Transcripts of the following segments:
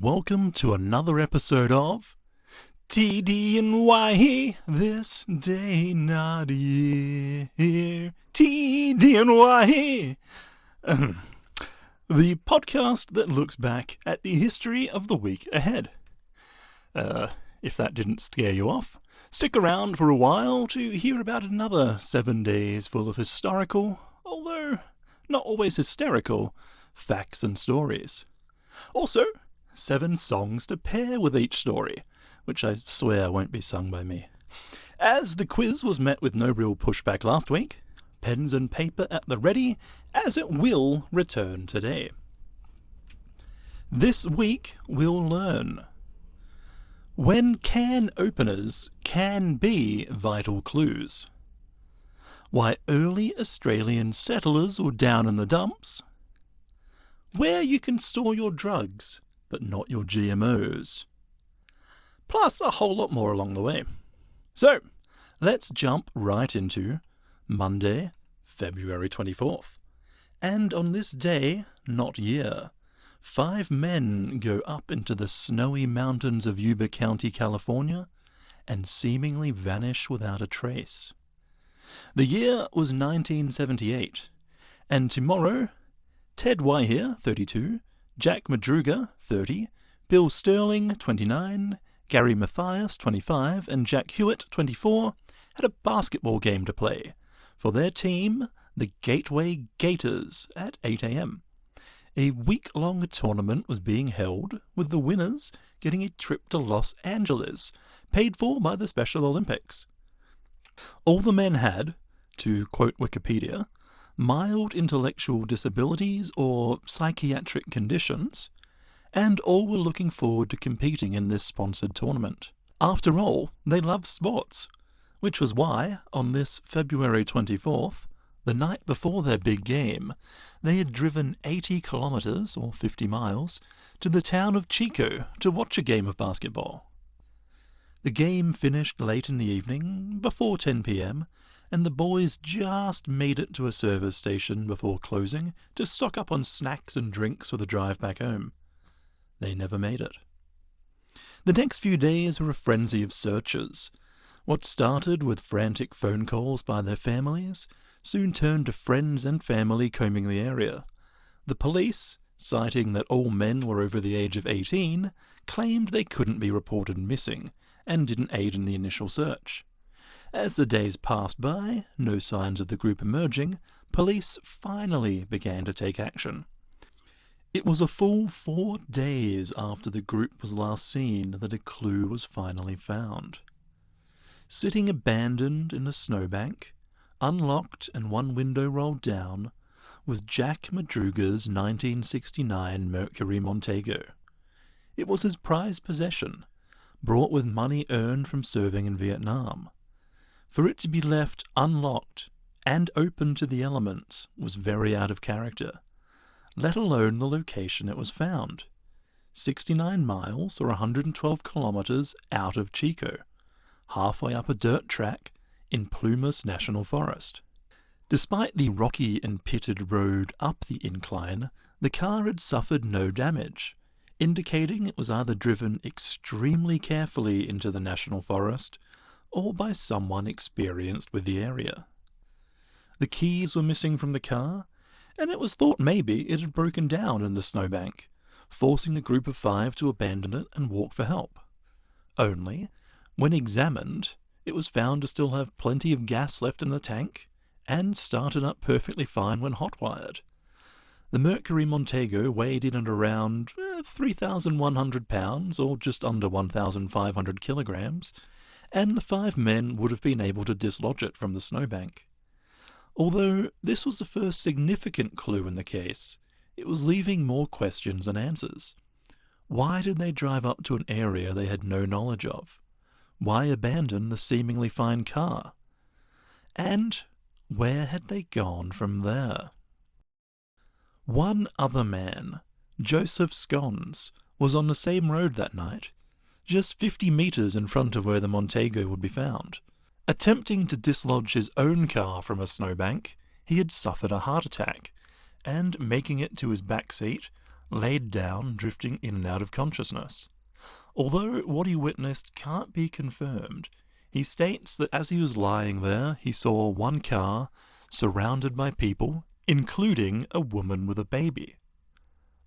welcome to another episode of TDNY, this day not here. TDNY, the podcast that looks back at the history of the week ahead. If that didn't scare you off, stick around for a while to hear about another 7 days full of historical, although not always hysterical, facts and stories. Also, 7 songs to pair with each story, which I swear won't be sung by me. As the quiz was met with no real pushback last week, pens and paper at the ready, as it will return today. This week we'll learn when can openers can be vital clues, why early Australian settlers were down in the dumps, where you can store your drugs but not your GMOs, plus a whole lot more along the way. So let's jump right into Monday, February 24th. And on this day, not year, 5 men go up into the snowy mountains of Yuba County, California, and seemingly vanish without a trace. The year was 1978, and tomorrow, Ted Wyhere, 32, Jack Madruga, 30, Bill Sterling, 29, Gary Mathias, 25, and Jack Hewitt, 24, had a basketball game to play for their team, the Gateway Gators, at 8 a.m. A week-long tournament was being held, with the winners getting a trip to Los Angeles, paid for by the Special Olympics. All the men had, to quote Wikipedia, mild intellectual disabilities or psychiatric conditions, and all were looking forward to competing in this sponsored tournament. After all, they loved sports, which was why, on this February 24th, the night before their big game, they had driven 80 kilometers, or 50 miles, to the town of Chico to watch a game of basketball. The game finished late in the evening, before 10 p.m., and the boys just made it to a service station before closing to stock up on snacks and drinks for the drive back home. They never made it. The next few days were a frenzy of searches. What started with frantic phone calls by their families soon turned to friends and family combing the area. The police, citing that all men were over the age of 18, claimed they couldn't be reported missing and didn't aid in the initial search. As the days passed by, no signs of the group emerging, police finally began to take action. It was a full 4 days after the group was last seen that a clue was finally found. Sitting abandoned in a snowbank, unlocked and one window rolled down, was Jack Madruga's 1969 Mercury Montego. It was his prized possession, brought with money earned from serving in Vietnam. For it to be left unlocked and open to the elements was very out of character, let alone the location it was found, 69 miles or 112 kilometers out of Chico, halfway up a dirt track in Plumas National Forest. Despite the rocky and pitted road up the incline, the car had suffered no damage, indicating it was either driven extremely carefully into the national forest or by someone experienced with the area. The keys were missing from the car, and it was thought maybe it had broken down in the snowbank, forcing the group of 5 to abandon it and walk for help. Only, when examined, it was found to still have plenty of gas left in the tank, and started up perfectly fine when hot-wired. The Mercury Montego weighed in at around 3,100 pounds, or just under 1,500 kilograms, and the 5 men would have been able to dislodge it from the snowbank. Although this was the first significant clue in the case, it was leaving more questions than answers. Why did they drive up to an area they had no knowledge of? Why abandon the seemingly fine car? And where had they gone from there? One other man, Joseph Scones, was on the same road that night, just 50 meters in front of where the Montego would be found. Attempting to dislodge his own car from a snowbank, he had suffered a heart attack, and making it to his back seat, laid down, drifting in and out of consciousness. Although what he witnessed can't be confirmed, he states that as he was lying there, he saw one car surrounded by people, including a woman with a baby.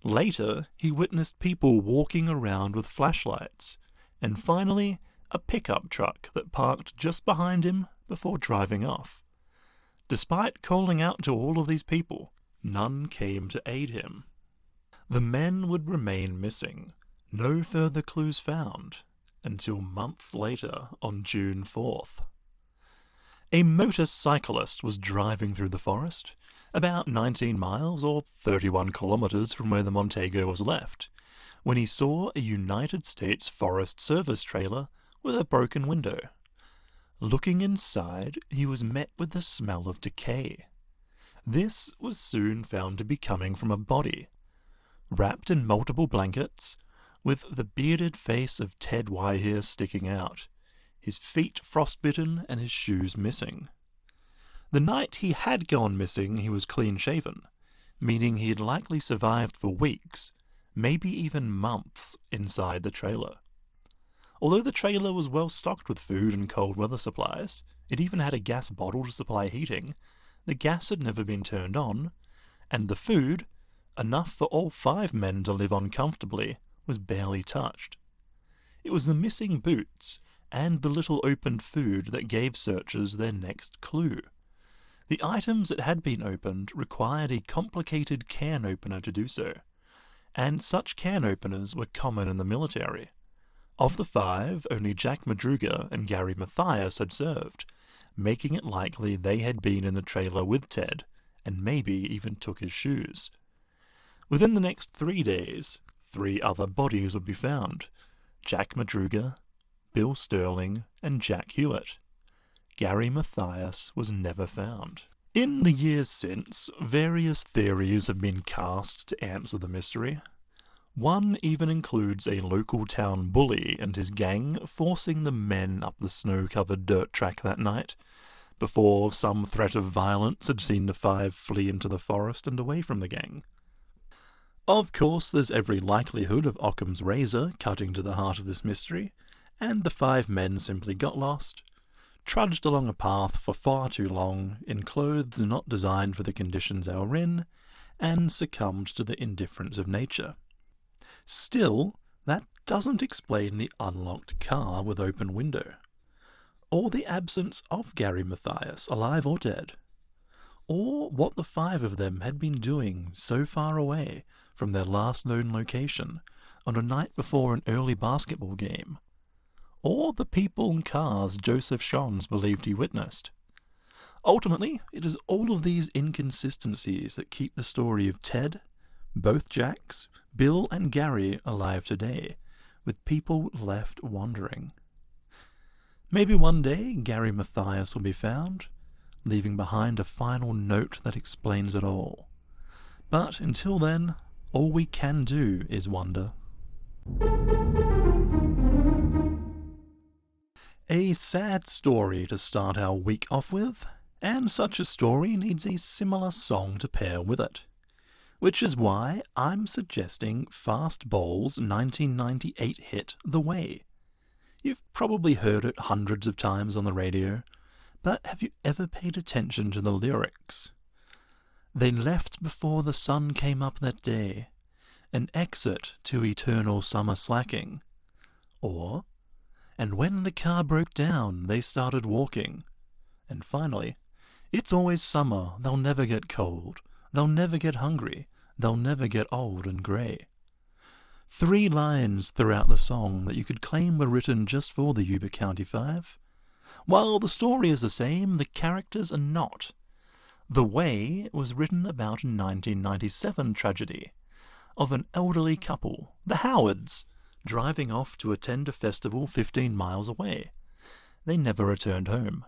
Later, he witnessed people walking around with flashlights, and finally, a pickup truck that parked just behind him before driving off. Despite calling out to all of these people, none came to aid him. The men would remain missing, no further clues found, until months later on June 4th. A motorcyclist was driving through the forest, about 19 miles or 31 kilometers from where the Montego was left, when he saw a United States Forest Service trailer with a broken window. Looking inside, he was met with the smell of decay. This was soon found to be coming from a body, wrapped in multiple blankets, with the bearded face of Ted Whitehair sticking out, his feet frostbitten and his shoes missing. The night he had gone missing he was clean-shaven, meaning he had likely survived for weeks, maybe even months, inside the trailer. Although the trailer was well stocked with food and cold weather supplies, it even had a gas bottle to supply heating, the gas had never been turned on, and the food, enough for all 5 men to live on comfortably, was barely touched. It was the missing boots and the little opened food that gave searchers their next clue. The items that had been opened required a complicated can opener to do so, and such can openers were common in the military. Of the 5, only Jack Madruga and Gary Mathias had served, making it likely they had been in the trailer with Ted, and maybe even took his shoes. Within the next 3 days, 3 other bodies would be found: Jack Madruga, Bill Sterling, and Jack Hewitt. Gary Mathias was never found. In the years since, various theories have been cast to answer the mystery. One even includes a local town bully and his gang forcing the men up the snow-covered dirt track that night, before some threat of violence had seen the 5 flee into the forest and away from the gang. Of course, there's every likelihood of Occam's razor cutting to the heart of this mystery, and the 5 men simply got lost, trudged along a path for far too long in clothes not designed for the conditions they were in, and succumbed to the indifference of nature. Still, that doesn't explain the unlocked car with open window, or the absence of Gary Mathias, alive or dead, or what the 5 of them had been doing so far away from their last known location on a night before an early basketball game, or the people and cars Joseph Shons believed he witnessed. Ultimately, it is all of these inconsistencies that keep the story of Ted, both Jacks, Bill and Gary alive today, with people left wondering. Maybe one day Gary Mathias will be found, leaving behind a final note that explains it all. But until then, all we can do is wonder. A sad story to start our week off with, and such a story needs a similar song to pair with it. Which is why I'm suggesting Fastball's 1998 hit The Way. You've probably heard it hundreds of times on the radio, but have you ever paid attention to the lyrics? They left before the sun came up that day, an exit to eternal summer slacking. Or, and when the car broke down, they started walking. And finally, it's always summer, they'll never get cold. They'll never get hungry, they'll never get old and grey. 3 lines throughout the song that you could claim were written just for the Yuba County 5. While the story is the same, the characters are not. The Way was written about a 1997 tragedy of an elderly couple, the Howards, driving off to attend a festival 15 miles away. They never returned home,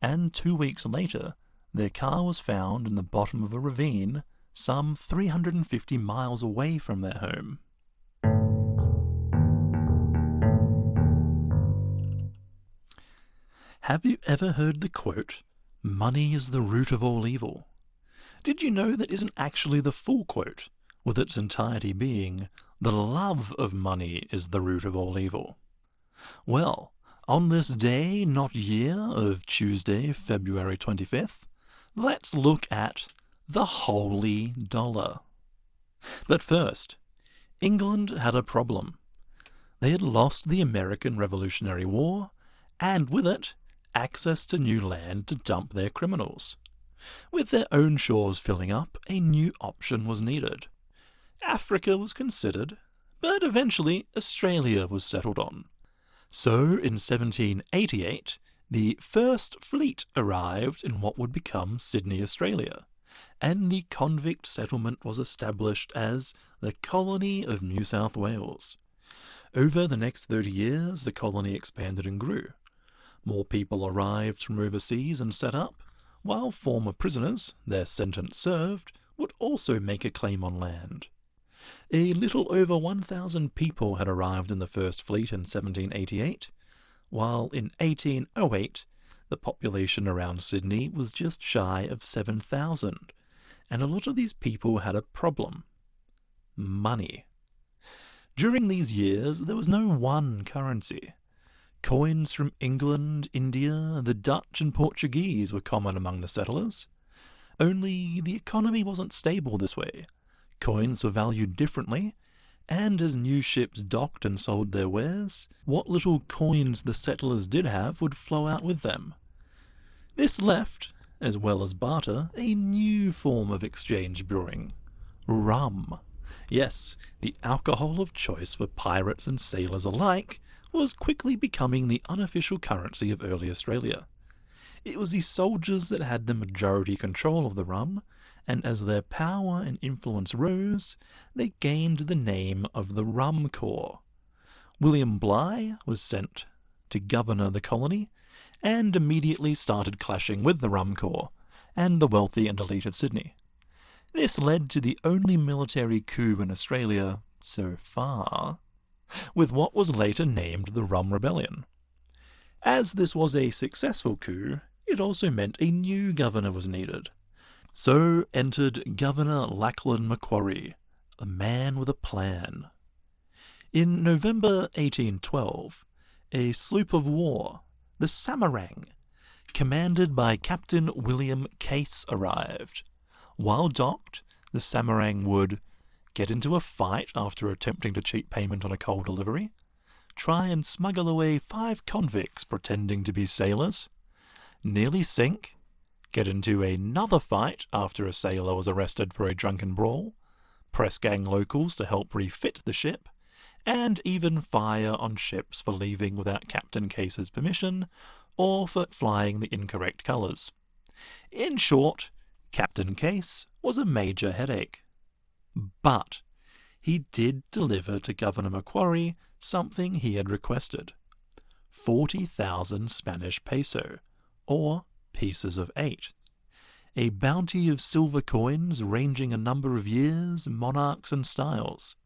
and 2 weeks later, their car was found in the bottom of a ravine some 350 miles away from their home. Have you ever heard the quote, "Money is the root of all evil"? Did you know that isn't actually the full quote, with its entirety being, the love of money is the root of all evil. Well, on this day, not year, of Tuesday, February 25th, let's look at the holy dollar. But first, England had a problem. They had lost the American Revolutionary War, and with it, access to new land to dump their criminals. With their own shores filling up, a new option was needed. Africa was considered, but eventually Australia was settled on. So in 1788, the first fleet arrived in what would become Sydney, Australia, and the convict settlement was established as the Colony of New South Wales. Over the next 30 years, the colony expanded and grew. More people arrived from overseas and set up, while former prisoners, their sentence served, would also make a claim on land. A little over 1,000 people had arrived in the first fleet in 1788, while in 1808 the population around Sydney was just shy of 7,000, and a lot of these people had a problem: money. During these years there was no one currency. Coins from England, India, the Dutch and Portuguese were common among the settlers. Only the economy wasn't stable this way. Coins were valued differently, and as new ships docked and sold their wares, what little coins the settlers did have would flow out with them. This left, as well as barter, a new form of exchange brewing: rum. Yes, the alcohol of choice for pirates and sailors alike was quickly becoming the unofficial currency of early Australia. It was the soldiers that had the majority control of the rum, and as their power and influence rose, they gained the name of the Rum Corps. William Bligh was sent to govern the colony, and immediately started clashing with the Rum Corps and the wealthy and elite of Sydney. This led to the only military coup in Australia so far, with what was later named the Rum Rebellion. As this was a successful coup, it also meant a new governor was needed. So entered Governor Lachlan Macquarie, a man with a plan. In November 1812, a sloop of war, the Samarang, commanded by Captain William Case, arrived. While docked, the Samarang would get into a fight after attempting to cheat payment on a coal delivery, try and smuggle away 5 convicts pretending to be sailors, nearly sink, get into another fight after a sailor was arrested for a drunken brawl, press gang locals to help refit the ship, and even fire on ships for leaving without Captain Case's permission or for flying the incorrect colours. In short, Captain Case was a major headache. But he did deliver to Governor Macquarie something he had requested: 40,000 Spanish peso, or pieces of 8. A bounty of silver coins ranging a number of years, monarchs and styles.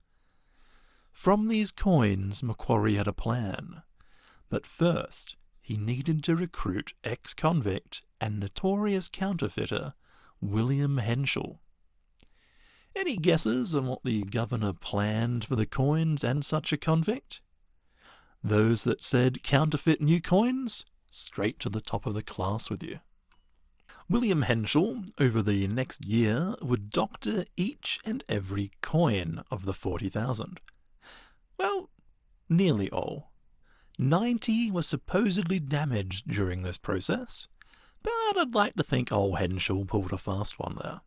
From these coins Macquarie had a plan, but first he needed to recruit ex-convict and notorious counterfeiter William Henschel. Any guesses on what the governor planned for the coins and such a convict? Those that said counterfeit new coins? Straight to the top of the class with you. William Henschel, over the next year, would doctor each and every coin of the 40,000. Well, nearly all. 90 were supposedly damaged during this process, but I'd like to think old Henschel pulled a fast one there.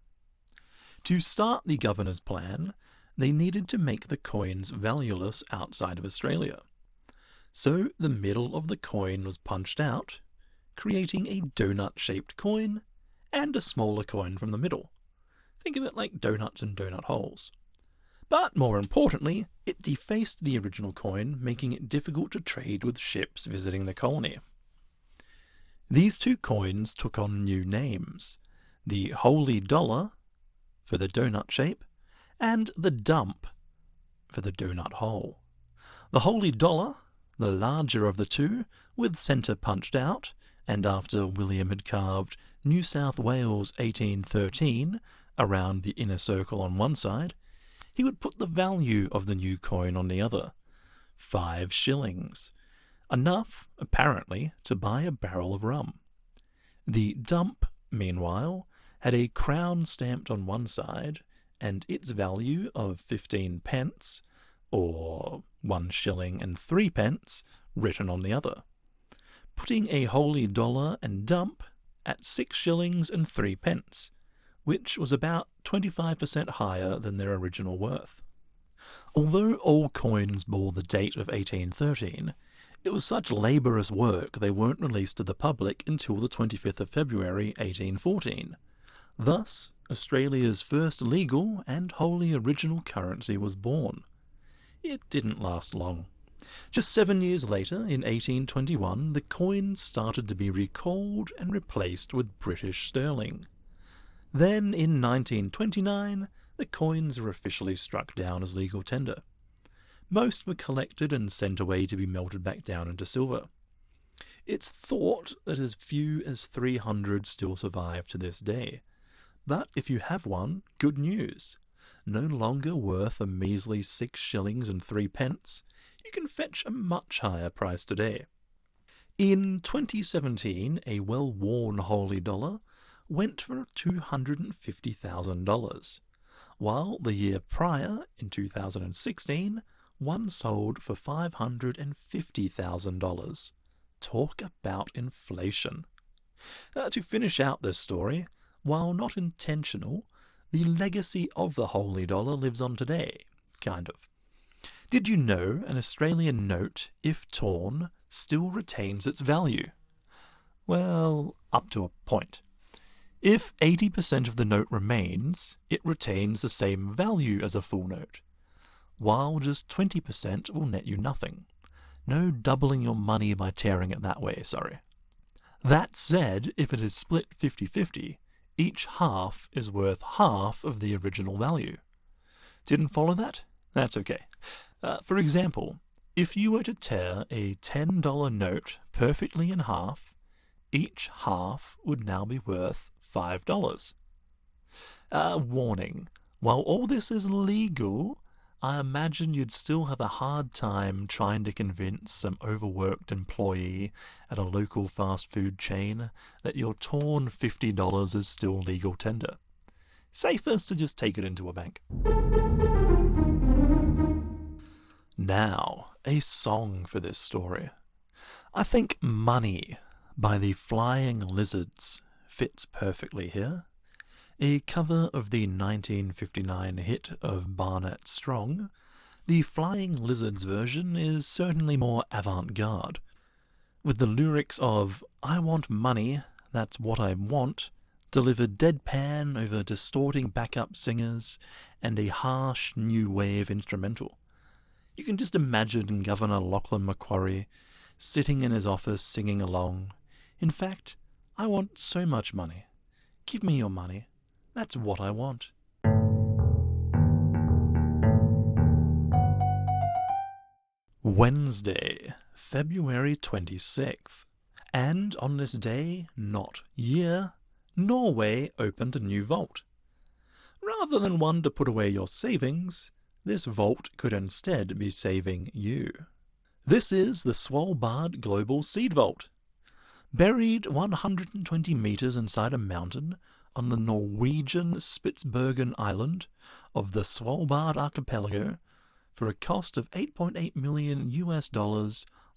To start the governor's plan, they needed to make the coins valueless outside of Australia. So the middle of the coin was punched out, creating a donut-shaped coin and a smaller coin from the middle. Think of it like donuts and donut holes. But more importantly, it defaced the original coin, making it difficult to trade with ships visiting the colony. These two coins took on new names: the Holy Dollar, for the donut shape, and the Dump, for the donut hole. The Holy Dollar, the larger of the two, with centre punched out, and after William had carved New South Wales 1813 around the inner circle on one side, he would put the value of the new coin on the other. 5 shillings. Enough, apparently, to buy a barrel of rum. The dump, meanwhile, had a crown stamped on one side and its value of 15 pence, or 1 shilling and 3 pence, written on the other, putting a holy dollar and dump at 6 shillings and 3 pence, which was about 25% higher than their original worth. Although all coins bore the date of 1813, it was such laborious work they weren't released to the public until the 25th of February 1814. Thus, Australia's first legal and wholly original currency was born. It didn't last long. Just 7 years later, in 1821, the coin started to be recalled and replaced with British sterling. Then, in 1929, the coins were officially struck down as legal tender. Most were collected and sent away to be melted back down into silver. It's thought that as few as 300 still survive to this day. But if you have one, good news. No longer worth a measly 6 shillings and 3 pence, you can fetch a much higher price today. In 2017, a well-worn holy dollar went for $250,000, while the year prior, in 2016, one sold for $550,000. Talk about inflation. To finish out this story, while not intentional, the legacy of the holy dollar lives on today, kind of. Did you know an Australian note, if torn, still retains its value? Well, up to a point. If 80% of the note remains, it retains the same value as a full note, while just 20% will net you nothing. No doubling your money by tearing it that way, sorry. That said, if it is split 50-50, each half is worth half of the original value. Didn't follow that? That's okay. For example, if you were to tear a $10 note perfectly in half, each half would now be worth $5. Warning, while all this is legal, I imagine you'd still have a hard time trying to convince some overworked employee at a local fast food chain that your torn $50 is still legal tender. Safest to just take it into a bank. Now, a song for this story. I think Money by the Flying Lizards fits perfectly here. A cover of the 1959 hit of Barnett Strong, the Flying Lizards version is certainly more avant-garde, with the lyrics of "I want money, that's what I want," delivered deadpan over distorting backup singers and a harsh new wave instrumental. You can just imagine Governor Lachlan Macquarie sitting in his office singing along. In fact, I want so much money. Give me your money. That's what I want. Wednesday, February 26th. And on this day, not year, Norway opened a new vault. Rather than one to put away your savings, this vault could instead be saving you. This is the Svalbard Global Seed Vault. Buried 120 meters inside a mountain on the Norwegian Spitsbergen island of the Svalbard archipelago, for a cost of $8.8 million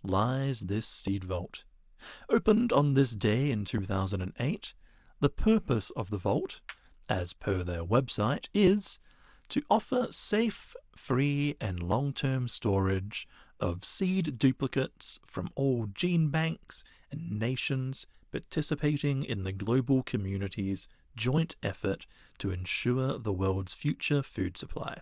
lies this seed vault. Opened on this day in 2008, the purpose of the vault, as per their website, is to offer safe, free and long-term storage of seed duplicates from all gene banks and nations participating in the global community's joint effort to ensure the world's future food supply.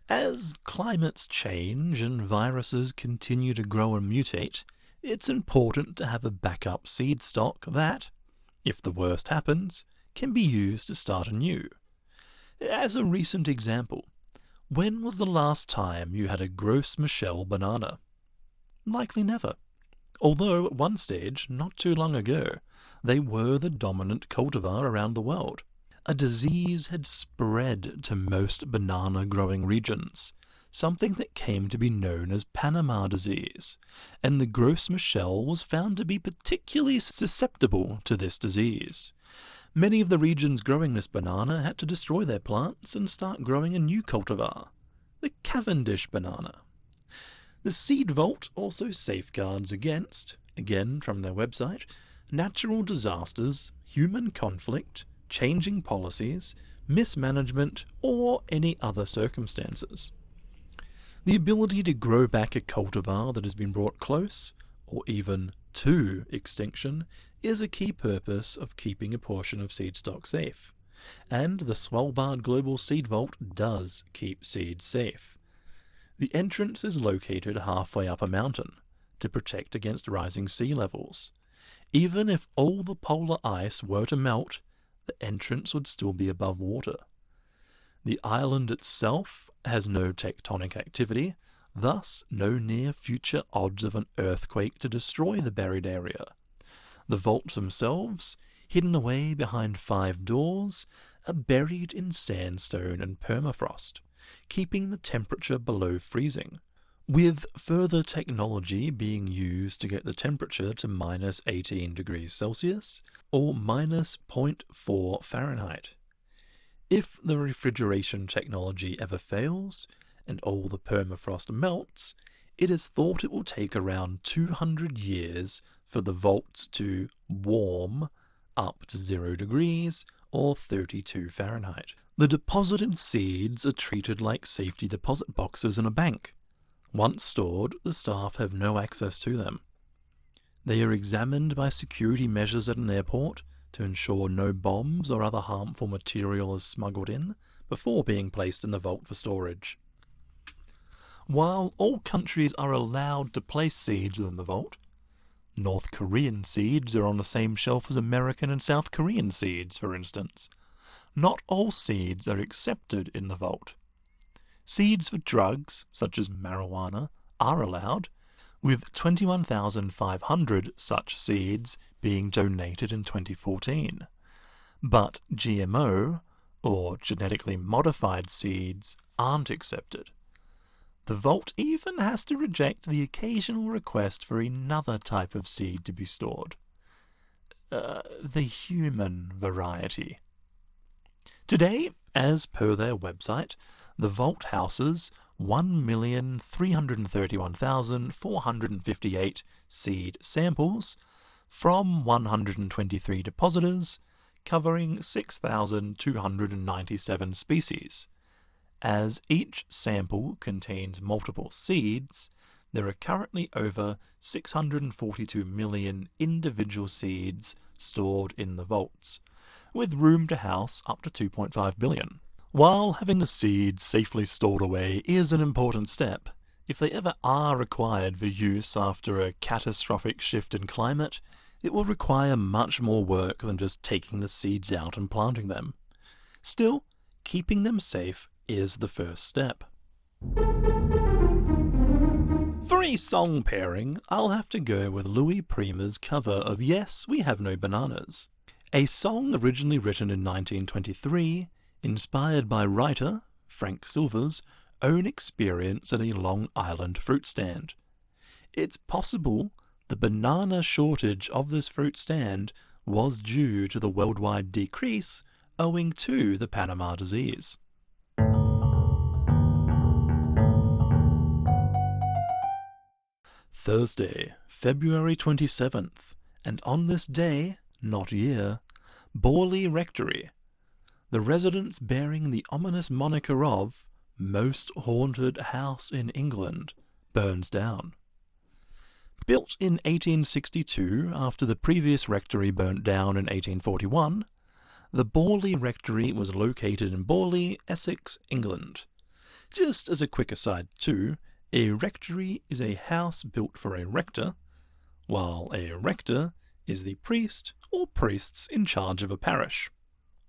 As climates change and viruses continue to grow and mutate, it's important to have a backup seed stock that, if the worst happens, can be used to start anew. As a recent example, when was the last time you had a Gros Michel banana? Likely never. Although at one stage, not too long ago, they were the dominant cultivar around the world. a disease had spread to most banana-growing regions, something that came to be known as Panama disease, and the Gros Michel was found to be particularly susceptible to this disease. Many of the regions growing this banana had to destroy their plants and start growing a new cultivar, the Cavendish banana. The seed vault also safeguards against, again from their website, natural disasters, human conflict, changing policies, mismanagement, or any other circumstances. The ability to grow back a cultivar that has been brought close, or even to extinction, is a key purpose of keeping a portion of seed stock safe. And the Svalbard Global Seed Vault does keep seeds safe. The entrance is located halfway up a mountain to protect against rising sea levels. Even if all the polar ice were to melt, the entrance would still be above water. The island itself has no tectonic activity, thus no near future odds of an earthquake to destroy the buried area. The vaults themselves, hidden away behind 5 doors, are buried in sandstone and permafrost, keeping the temperature below freezing, with further technology being used to get the temperature to minus 18 degrees Celsius or minus 0.4 Fahrenheit. If the refrigeration technology ever fails and all the permafrost melts, it is thought it will take around 200 years for the vaults to warm up to 0 degrees or 32 Fahrenheit. The deposited seeds are treated like safety deposit boxes in a bank. Once stored, the staff have no access to them. They are examined by security measures at an airport to ensure no bombs or other harmful material is smuggled in before being placed in the vault for storage. While all countries are allowed to place seeds within the vault, North Korean seeds are on the same shelf as American and South Korean seeds, for instance. Not all seeds are accepted in the vault. Seeds for drugs, such as marijuana, are allowed, with 21,500 such seeds being donated in 2014. But GMO, or genetically modified seeds, aren't accepted. The vault even has to reject the occasional request for another type of seed to be stored. The human variety. Today, as per their website, the vault houses 1,331,458 seed samples from 123 depositors, covering 6,297 species. As each sample contains multiple seeds, there are currently over 642 million individual seeds stored in the vaults, with room to house up to 2.5 billion. While having the seeds safely stored away is an important step, if they ever are required for use after a catastrophic shift in climate, it will require much more work than just taking the seeds out and planting them. Still, keeping them safe is the first step. For a song pairing, I'll have to go with Louis Prima's cover of Yes, We Have No Bananas, a song originally written in 1923, inspired by writer Frank Silver's own experience at a Long Island fruit stand. It's possible the banana shortage of this fruit stand was due to the worldwide decrease owing to the Panama disease. Thursday, February 27th, and on this day, not year, Borley Rectory, the residence bearing the ominous moniker of Most Haunted House in England, burns down. Built in 1862 after the previous rectory burnt down in 1841, the Borley Rectory was located in Borley, Essex, England. Just as a quick aside too, a rectory is a house built for a rector, while a rector is the priest or priests in charge of a parish.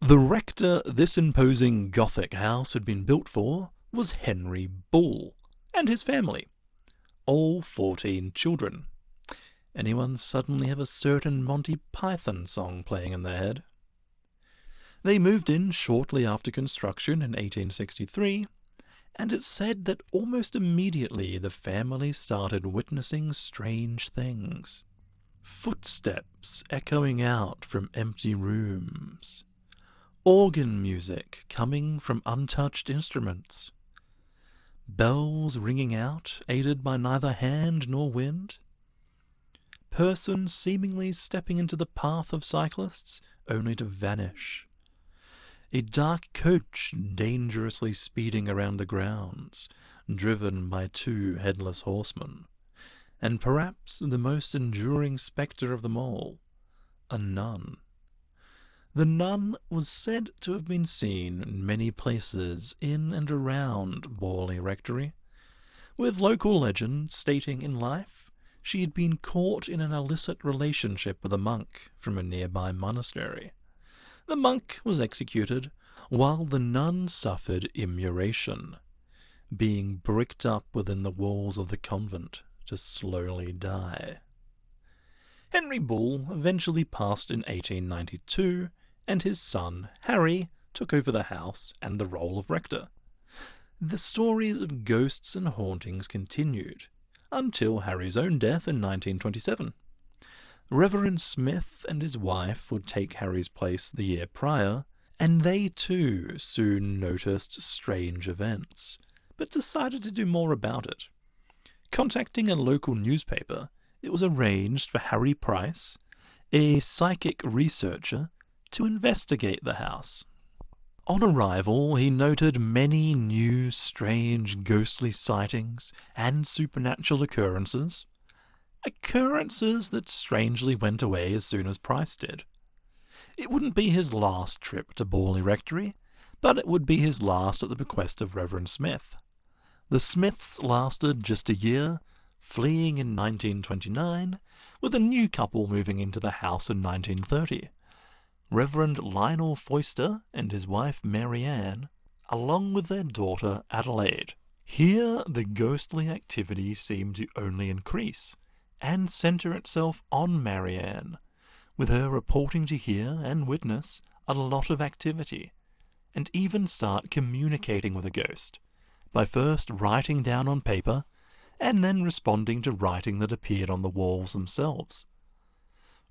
The rector this imposing Gothic house had been built for was Henry Bull and his family, all 14 children. Anyone suddenly have a certain Monty Python song playing in their head? They moved in shortly after construction in 1863, and it's said that almost immediately the family started witnessing strange things. Footsteps echoing out from empty rooms, organ music coming from untouched instruments, bells ringing out, aided by neither hand nor wind, persons seemingly stepping into the path of cyclists only to vanish, a dark coach dangerously speeding around the grounds, driven by two headless horsemen, and perhaps the most enduring spectre of them all, a nun. The nun was said to have been seen in many places in and around Borley Rectory, with local legend stating in life she had been caught in an illicit relationship with a monk from a nearby monastery. The monk was executed, while the nun suffered immuration, being bricked up within the walls of the convent to slowly die. Henry Bull eventually passed in 1892, and his son, Harry, took over the house and the role of rector. The stories of ghosts and hauntings continued, until Harry's own death in 1927. Reverend Smith and his wife would take Harry's place the year prior, and they too soon noticed strange events, but decided to do more about it. Contacting a local newspaper, it was arranged for Harry Price, a psychic researcher, to investigate the house. On arrival, he noted many new, strange, ghostly sightings and supernatural occurrences that strangely went away as soon as Price did. It wouldn't be his last trip to Borley Rectory, but it would be his last at the bequest of Reverend Smith. The Smiths lasted just a year, fleeing in 1929, with a new couple moving into the house in 1930. Reverend Lionel Foister and his wife Mary Ann, along with their daughter Adelaide. Here the ghostly activity seemed to only increase, and centre itself on Mary Ann, with her reporting to hear and witness a lot of activity, and even start communicating with a ghost, by first writing down on paper, and then responding to writing that appeared on the walls themselves.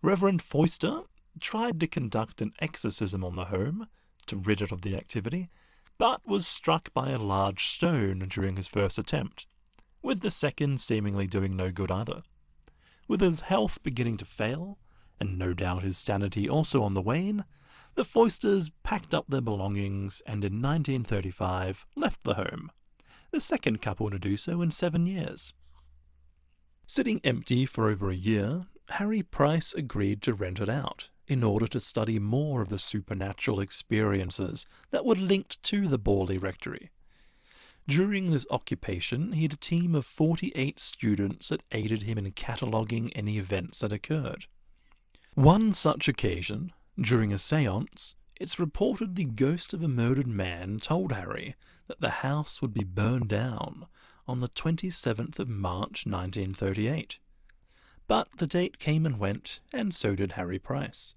Reverend Foister tried to conduct an exorcism on the home to rid it of the activity, but was struck by a large stone during his first attempt, with the second seemingly doing no good either. With his health beginning to fail, and no doubt his sanity also on the wane, the Foisters packed up their belongings and in 1935 left the home, the second couple to do so in 7 years. Sitting empty for over a year, Harry Price agreed to rent it out, in order to study more of the supernatural experiences that were linked to the Borley Rectory. During this occupation, he had a team of 48 students that aided him in cataloguing any events that occurred. One such occasion, during a séance, it's reported the ghost of a murdered man told Harry that the house would be burned down on the 27th of March 1938. But the date came and went, and so did Harry Price,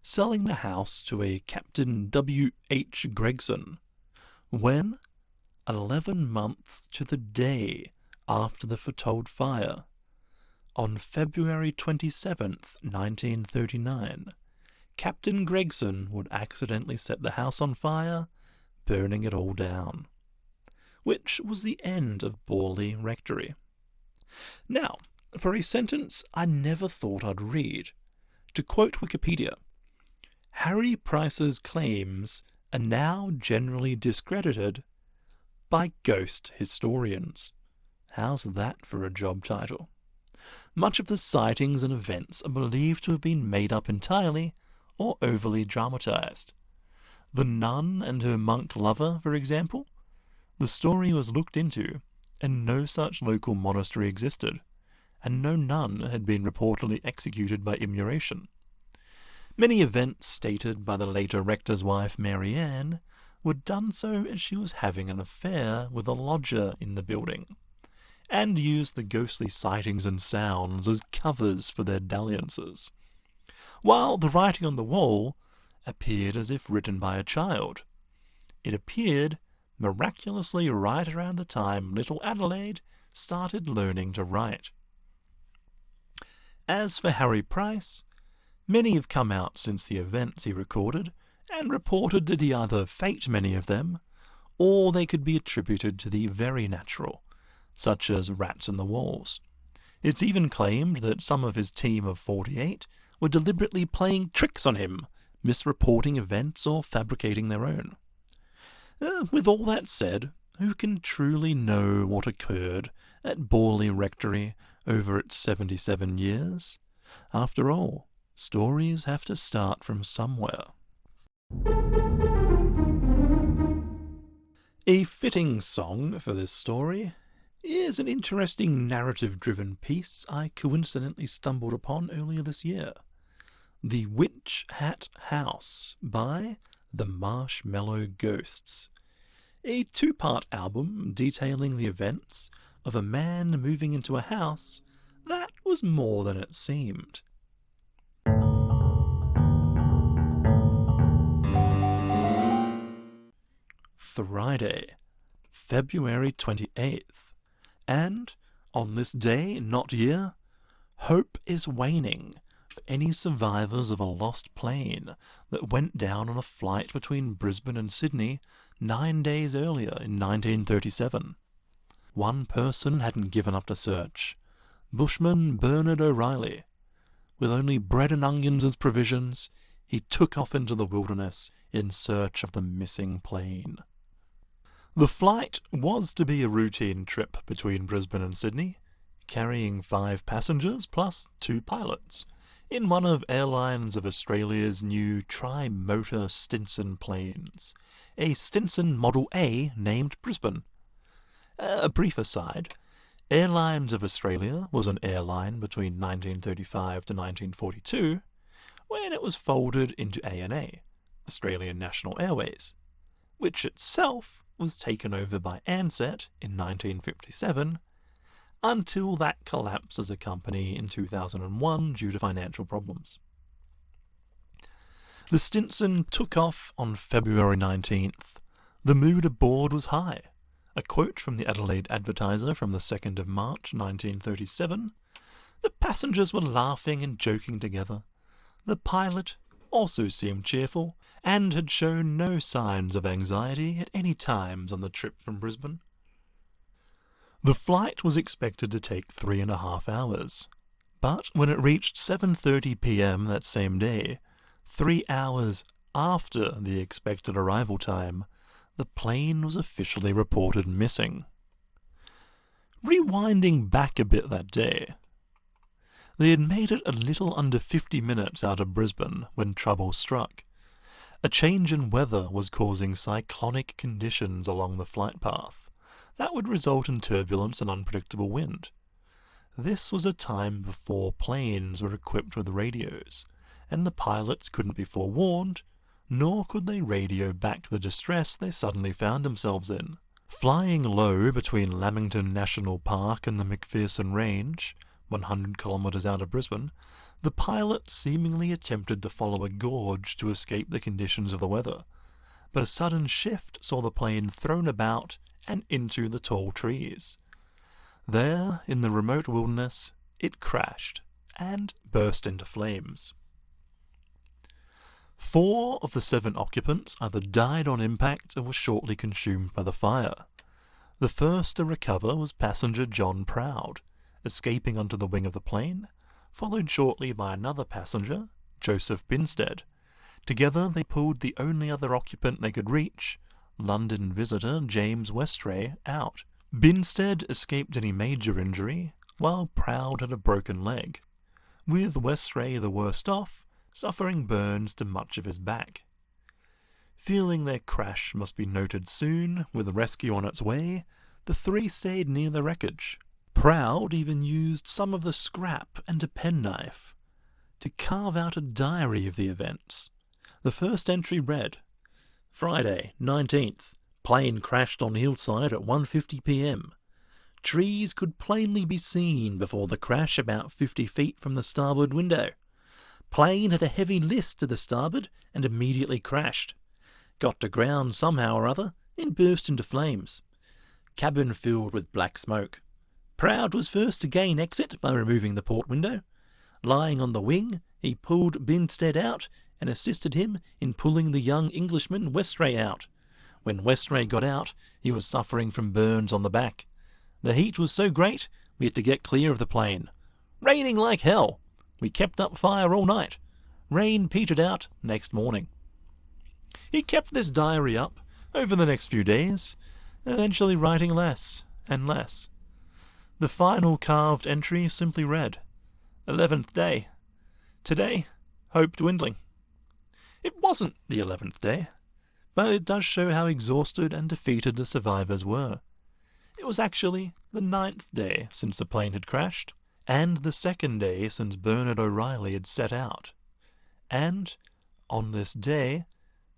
selling the house to a Captain W. H. Gregson, when, 11 months to the day after the foretold fire, on February 27th, 1939, Captain Gregson would accidentally set the house on fire, burning it all down, which was the end of Borley Rectory. Now, for a sentence I never thought I'd read, to quote Wikipedia, Harry Price's claims are now generally discredited by ghost historians. How's that for a job title? Much of the sightings and events are believed to have been made up entirely or overly dramatized. The nun and her monk lover, for example, the story was looked into, and no such local monastery existed, and no nun had been reportedly executed by immuration. Many events stated by the later rector's wife Mary Ann were done so as she was having an affair with a lodger in the building, and used the ghostly sightings and sounds as covers for their dalliances, while the writing on the wall appeared as if written by a child. It appeared miraculously right around the time little Adelaide started learning to write. As for Harry Price, many have come out since the events he recorded and reported that he either faked many of them, or they could be attributed to the very natural, such as rats in the walls. It's even claimed that some of his team of 48 were deliberately playing tricks on him, misreporting events or fabricating their own. With all that said, who can truly know what occurred at Borley Rectory over its 77 years? After all, stories have to start from somewhere. A fitting song for this story is an interesting narrative-driven piece I coincidentally stumbled upon earlier this year. The Witch Hat House by the Marshmallow Ghosts. A two-part album detailing the events of a man moving into a house that was more than it seemed. Friday, February 28th, and on this day, not year, hope is waning for any survivors of a lost plane that went down on a flight between Brisbane and Sydney 9 days earlier in 1937. One person hadn't given up the search, Bushman Bernard O'Reilly. With only bread and onions as provisions, he took off into the wilderness in search of the missing plane. The flight was to be a routine trip between Brisbane and Sydney, carrying 5 passengers plus 2 pilots, in one of Airlines of Australia's new tri-motor Stinson planes, a Stinson Model A named Brisbane. A brief aside, Airlines of Australia was an airline between 1935 to 1942, when it was folded into ANA, Australian National Airways, which itself was taken over by Ansett in 1957, until that collapsed as a company in 2001 due to financial problems. The Stinson took off on February 19th. The mood aboard was high. A quote from the Adelaide Advertiser from the 2nd of March 1937. The passengers were laughing and joking together. The pilot also seemed cheerful and had shown no signs of anxiety at any times on the trip from Brisbane. The flight was expected to take 3.5 hours, but when it reached 7:30 p.m. that same day, 3 hours after the expected arrival time, the plane was officially reported missing. Rewinding back a bit that day, they had made it a little under 50 minutes out of Brisbane when trouble struck. A change in weather was causing cyclonic conditions along the flight path that would result in turbulence and unpredictable wind. This was a time before planes were equipped with radios, and the pilots couldn't be forewarned, nor could they radio back the distress they suddenly found themselves in. Flying low between Lamington National Park and the McPherson Range, 100 kilometres out of Brisbane, the pilot seemingly attempted to follow a gorge to escape the conditions of the weather, but a sudden shift saw the plane thrown about and into the tall trees. There, in the remote wilderness, it crashed and burst into flames. 4 of the 7 occupants either died on impact or were shortly consumed by the fire. The first to recover was passenger John Proud, escaping onto the wing of the plane, followed shortly by another passenger, Joseph Binstead. Together they pulled the only other occupant they could reach, London visitor James Westray, out. Binstead escaped any major injury, while Proud had a broken leg, with Westray the worst off, suffering burns to much of his back. Feeling their crash must be noted soon, with rescue on its way, the 3 stayed near the wreckage. Proud even used some of the scrap and a penknife to carve out a diary of the events. The first entry read, Friday, 19th. Plane crashed on hillside at 1:50 p.m. Trees could plainly be seen before the crash about 50 feet from the starboard window. Plane had a heavy list to the starboard and immediately crashed. Got to ground somehow or other, then burst into flames. Cabin filled with black smoke. Proud was first to gain exit by removing the port window. Lying on the wing, he pulled Binstead out and assisted him in pulling the young Englishman Westray out. When Westray got out, he was suffering from burns on the back. The heat was so great, we had to get clear of the plane. Raining like hell. We kept up fire all night. Rain petered out next morning. He kept this diary up over the next few days, eventually writing less and less. The final carved entry simply read, 11th day. Today, hope dwindling. It wasn't the 11th day, but it does show how exhausted and defeated the survivors were. It was actually the 9th day since the plane had crashed, and the 2nd day since Bernard O'Reilly had set out. And on this day,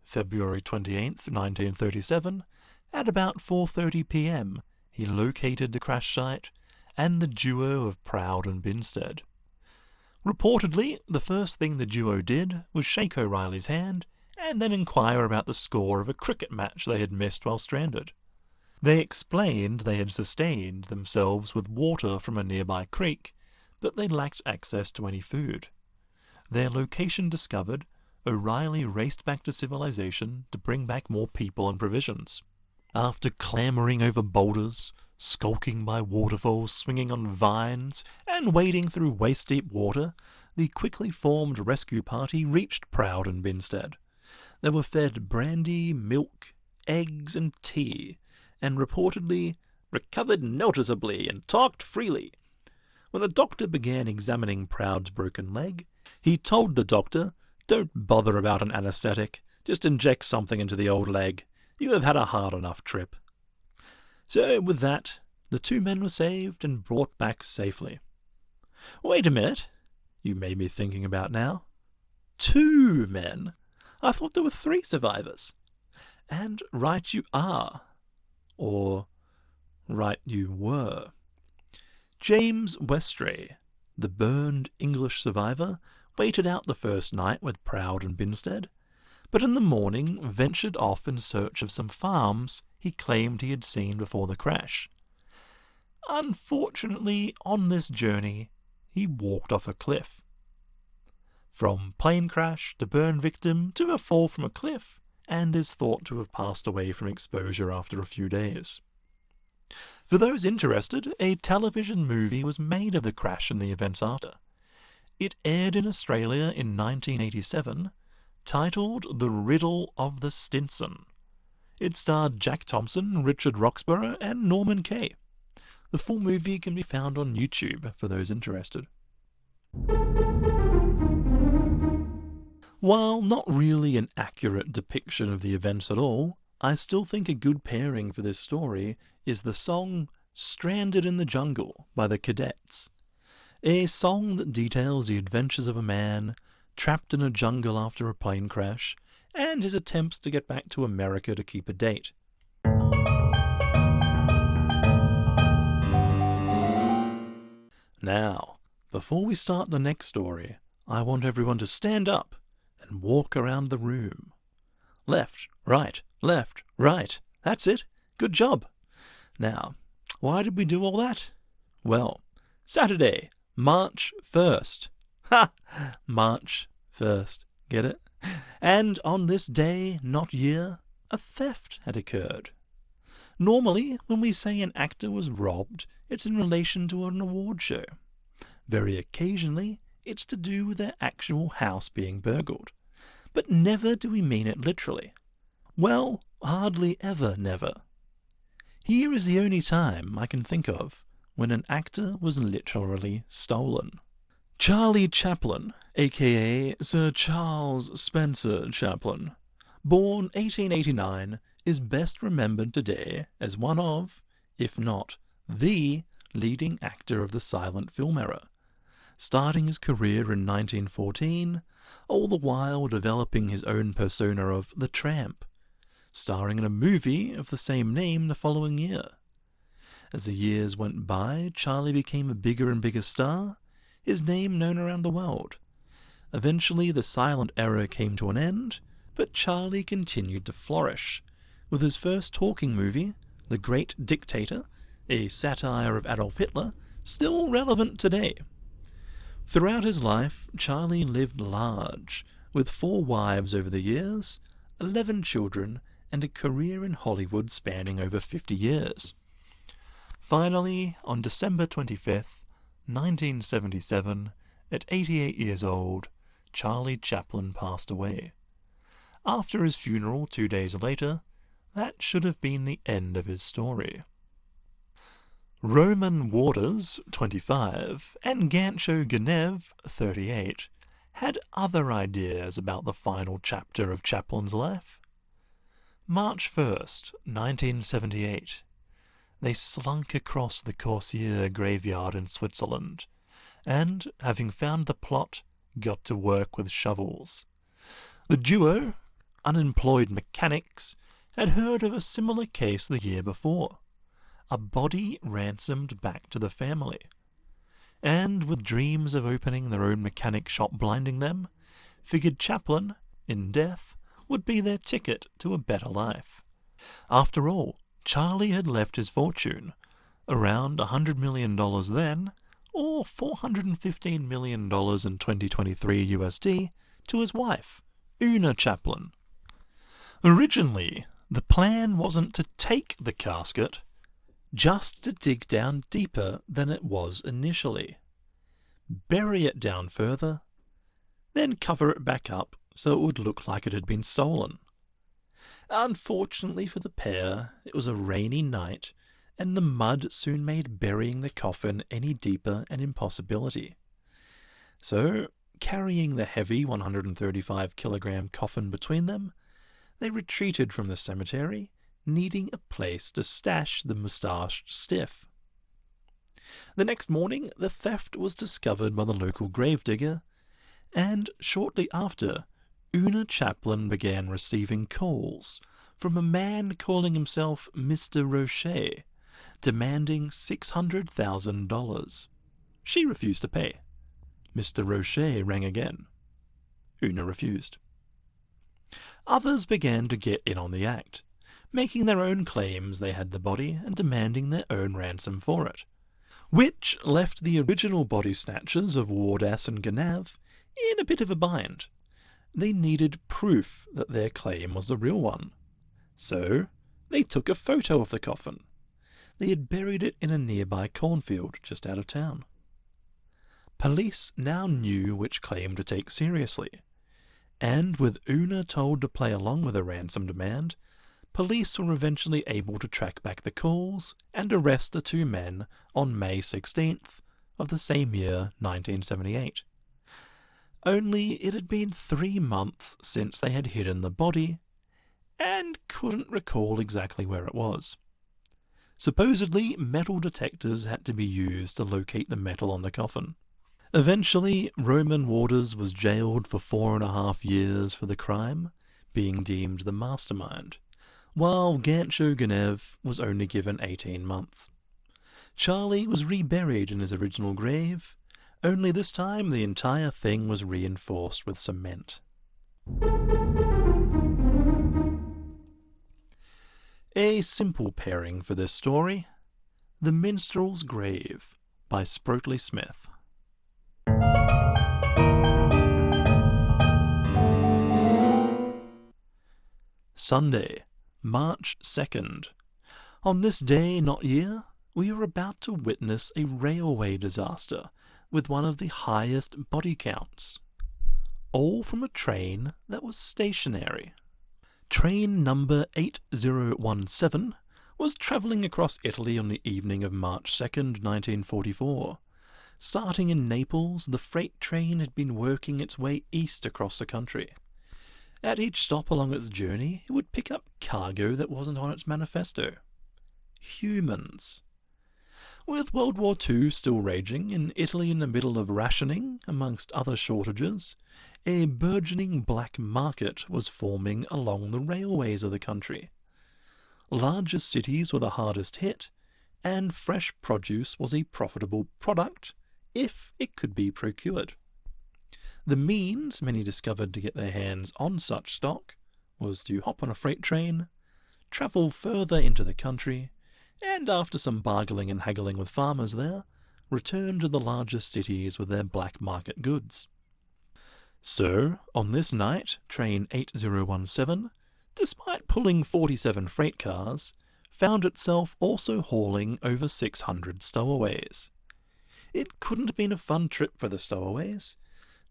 February 28th, 1937, at about 4:30 p.m., he located the crash site and the duo of Proud and Binstead. Reportedly, the first thing the duo did was shake O'Reilly's hand and then inquire about the score of a cricket match they had missed while stranded. They explained they had sustained themselves with water from a nearby creek, but they lacked access to any food. Their location discovered, O'Reilly raced back to civilization to bring back more people and provisions. After clambering over boulders, skulking by waterfalls, swinging on vines, and wading through waist-deep water, the quickly formed rescue party reached Proud and Binstead. They were fed brandy, milk, eggs, and tea, and reportedly recovered noticeably and talked freely. When a doctor began examining Proud's broken leg, he told the doctor, "Don't bother about an anesthetic, just inject something into the old leg. You have had a hard enough trip." So with that, the two men were saved and brought back safely. Wait a minute, you may be thinking about now. 2 men? I thought there were 3 survivors. And right you are. Or right you were. James Westray, the burned English survivor, waited out the first night with Proud and Binstead, but in the morning ventured off in search of some farms he claimed he had seen before the crash. Unfortunately, on this journey, he walked off a cliff. From plane crash to burn victim to a fall from a cliff, and is thought to have passed away from exposure after a few days. For those interested, a television movie was made of the crash and the events after. It aired in Australia in 1987, titled The Riddle of the Stinson. It starred Jack Thompson, Richard Roxburgh, and Norman Kay. The full movie can be found on YouTube for those interested. While not really an accurate depiction of the events at all, I still think a good pairing for this story is the song Stranded in the Jungle by the Cadets, a song that details the adventures of a man trapped in a jungle after a plane crash and his attempts to get back to America to keep a date. Now, before we start the next story, I want everyone to stand up and walk around the room. Left, right, that's it, good job. Now, why did we do all that? Well, Saturday, March 1st. Ha! March 1st, get it? And on this day, not year, a theft had occurred. Normally, when we say an actor was robbed, it's in relation to an award show. Very occasionally, it's to do with their actual house being burgled. But never do we mean it literally. Well, hardly ever never. Here is the only time I can think of when an actor was literally stolen. Charlie Chaplin, aka Sir Charles Spencer Chaplin, born 1889, is best remembered today as one of, if not the, leading actor of the silent film era, starting his career in 1914, all the while developing his own persona of the Tramp, starring in a movie of the same name the following year. As the years went by, Charlie became a bigger and bigger star, his name known around the world. Eventually the silent era came to an end, but Charlie continued to flourish, with his first talking movie, The Great Dictator, a satire of Adolf Hitler, still relevant today. Throughout his life, Charlie lived large, with 4 wives over the years, 11 children, and a career in Hollywood spanning over 50 years. Finally, on December 25th, 1977, at 88 years old, Charlie Chaplin passed away. After his funeral 2 days later, that should have been the end of his story. Roman Waters, 25, and Gancho Genev, 38, had other ideas about the final chapter of Chaplin's life. March 1st, 1978. They slunk across the Corsair graveyard in Switzerland, and, having found the plot, got to work with shovels. The duo, unemployed mechanics, had heard of a similar case the year before, a body ransomed back to the family, and, with dreams of opening their own mechanic shop blinding them, figured Chaplin, in death, would be their ticket to a better life. After all, Charlie had left his fortune, around $100 million then, or $415 million in 2023 USD, to his wife, Una Chaplin. Originally, the plan wasn't to take the casket, just to dig down deeper than it was initially, bury it down further, then cover it back up so it would look like it had been stolen. Unfortunately for the pair, it was a rainy night, and the mud soon made burying the coffin any deeper an impossibility. So, carrying the heavy 135-kilogram coffin between them, they retreated from the cemetery, needing a place to stash the moustached stiff. The next morning, the theft was discovered by the local gravedigger, and shortly after, Una Chaplin began receiving calls from a man calling himself Mr. Rocher, demanding $600,000. She refused to pay. Mr. Rocher rang again. Una refused. Others began to get in on the act, making their own claims they had the body and demanding their own ransom for it, which left the original body snatchers of Wardass and Genev in a bit of a bind. They needed proof that their claim was the real one. So, they took a photo of the coffin. They had buried it in a nearby cornfield just out of town. Police now knew which claim to take seriously, and with Una told to play along with a ransom demand, police were eventually able to track back the calls and arrest the 2 men on May 16th of the same year, 1978. Only it had been 3 months since they had hidden the body, and couldn't recall exactly where it was. Supposedly, metal detectors had to be used to locate the metal on the coffin. Eventually, Roman Waters was jailed for 4.5 years for the crime, being deemed the mastermind, while Gancho Genev was only given 18 months. Charlie was reburied in his original grave, only this time the entire thing was reinforced with cement. A simple pairing for this story, The Minstrel's Grave by Sproatly Smith. Sunday, March 2nd. On this day, not year, we are about to witness a railway disaster with one of the highest body counts, all from a train that was stationary. Train number 8017 was travelling across Italy on the evening of March 2nd, 1944. Starting in Naples, the freight train had been working its way east across the country. At each stop along its journey, it would pick up cargo that wasn't on its manifesto. Humans. With World War II still raging, and Italy in the middle of rationing, amongst other shortages, a burgeoning black market was forming along the railways of the country. Larger cities were the hardest hit, and fresh produce was a profitable product if it could be procured. The means many discovered to get their hands on such stock was to hop on a freight train, travel further into the country, and after some bargaining and haggling with farmers there, return to the larger cities with their black market goods. So, on this night, train 8017, despite pulling 47 freight cars, found itself also hauling over 600 stowaways. It couldn't have been a fun trip for the stowaways,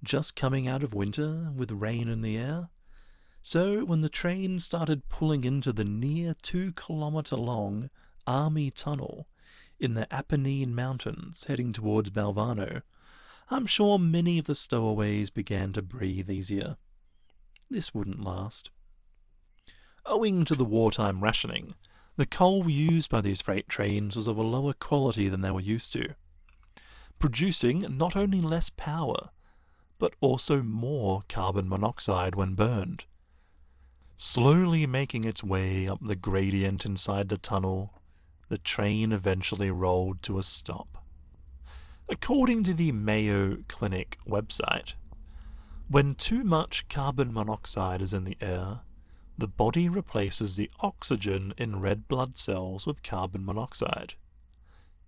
just coming out of winter with rain in the air. So when the train started pulling into the near 2-kilometre long Army Tunnel in the Apennine Mountains heading towards Balvano, I'm sure many of the stowaways began to breathe easier. This wouldn't last. Owing to the wartime rationing, the coal used by these freight trains was of a lower quality than they were used to, producing not only less power, but also more carbon monoxide when burned. Slowly making its way up the gradient inside the tunnel, the train eventually rolled to a stop. According to the Mayo Clinic website, when too much carbon monoxide is in the air, the body replaces the oxygen in red blood cells with carbon monoxide.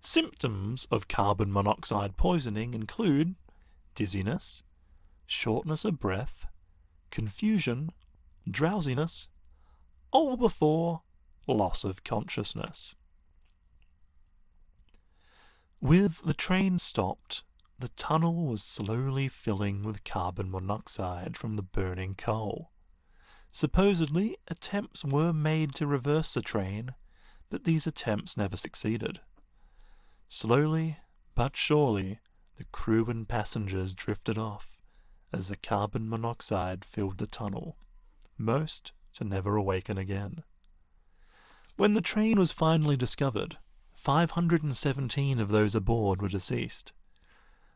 Symptoms of carbon monoxide poisoning include dizziness, shortness of breath, confusion, drowsiness, all before loss of consciousness. With the train stopped, the tunnel was slowly filling with carbon monoxide from the burning coal. Supposedly, attempts were made to reverse the train, but these attempts never succeeded. Slowly but surely, the crew and passengers drifted off as the carbon monoxide filled the tunnel, most to never awaken again. When the train was finally discovered, 517 of those aboard were deceased.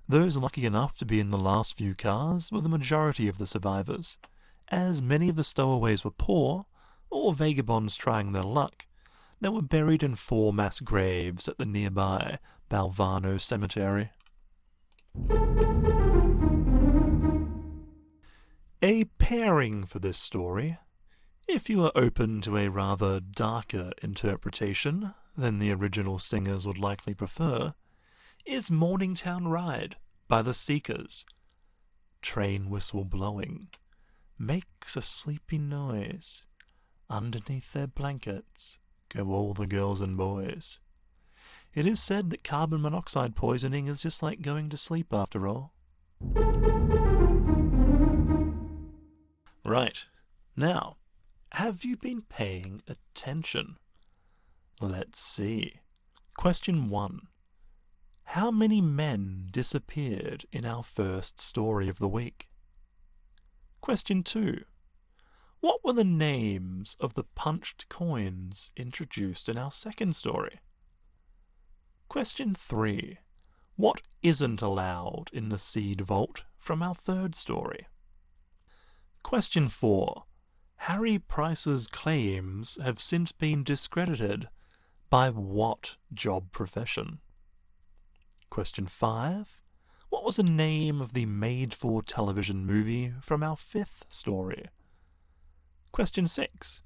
Those lucky enough to be in the last few cars were the majority of the survivors, as many of the stowaways were poor, or vagabonds trying their luck. They were buried in 4 mass graves at the nearby Balvano Cemetery. A pairing for this story, if you are open to a rather darker interpretation than the original singers would likely prefer, is Moringtown Ride by the Seekers. Train whistle blowing makes a sleepy noise. Underneath their blankets go all the girls and boys. It is said that carbon monoxide poisoning is just like going to sleep after all. Right, now, have you been paying attention? Let's see. Question 1. How many men disappeared in our first story of the week? Question 2. What were the names of the punched coins introduced in our second story? Question 3. What isn't allowed in the seed vault from our third story? Question 4. Harry Price's claims have since been discredited by what job profession? Question 5. What was the name of the made-for-television movie from our fifth story? Question 6.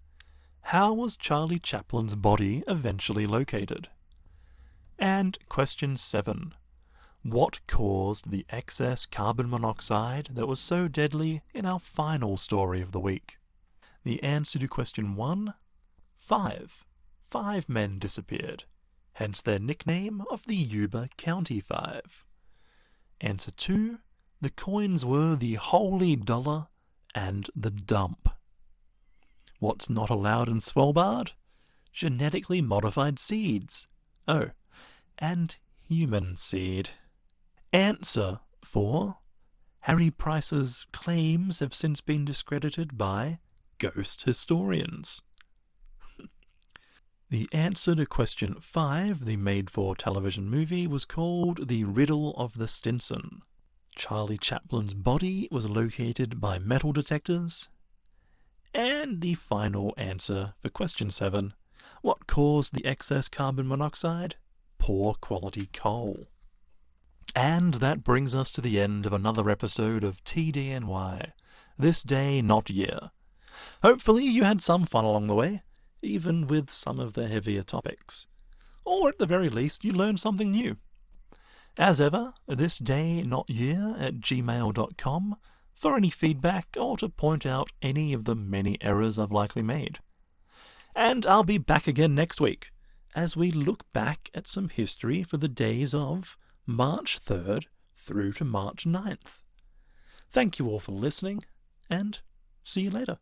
How was Charlie Chaplin's body eventually located? And question 7. What caused the excess carbon monoxide that was so deadly in our final story of the week? The answer to question 1, 5. 5 men disappeared, hence their nickname of the Yuba County Five. Answer 2, the coins were the Holy Dollar and the Dump. What's not allowed in Svalbard? Genetically modified seeds. Oh, and human seed. Answer 4. Harry Price's claims have since been discredited by ghost historians. The answer to question 5, the made-for-television movie, was called The Riddle of the Stinson. Charlie Chaplin's body was located by metal detectors. And the final answer for question 7, what caused the excess carbon monoxide? Poor quality coal. And that brings us to the end of another episode of TDNY, This Day Not Year. Hopefully you had some fun along the way, even with some of the heavier topics. Or at the very least you learned something new. As ever, thisdaynotyear@gmail.com for any feedback or to point out any of the many errors I've likely made. And I'll be back again next week as we look back at some history for the days of March 3rd through to March 9th. Thank you all for listening, and see you later.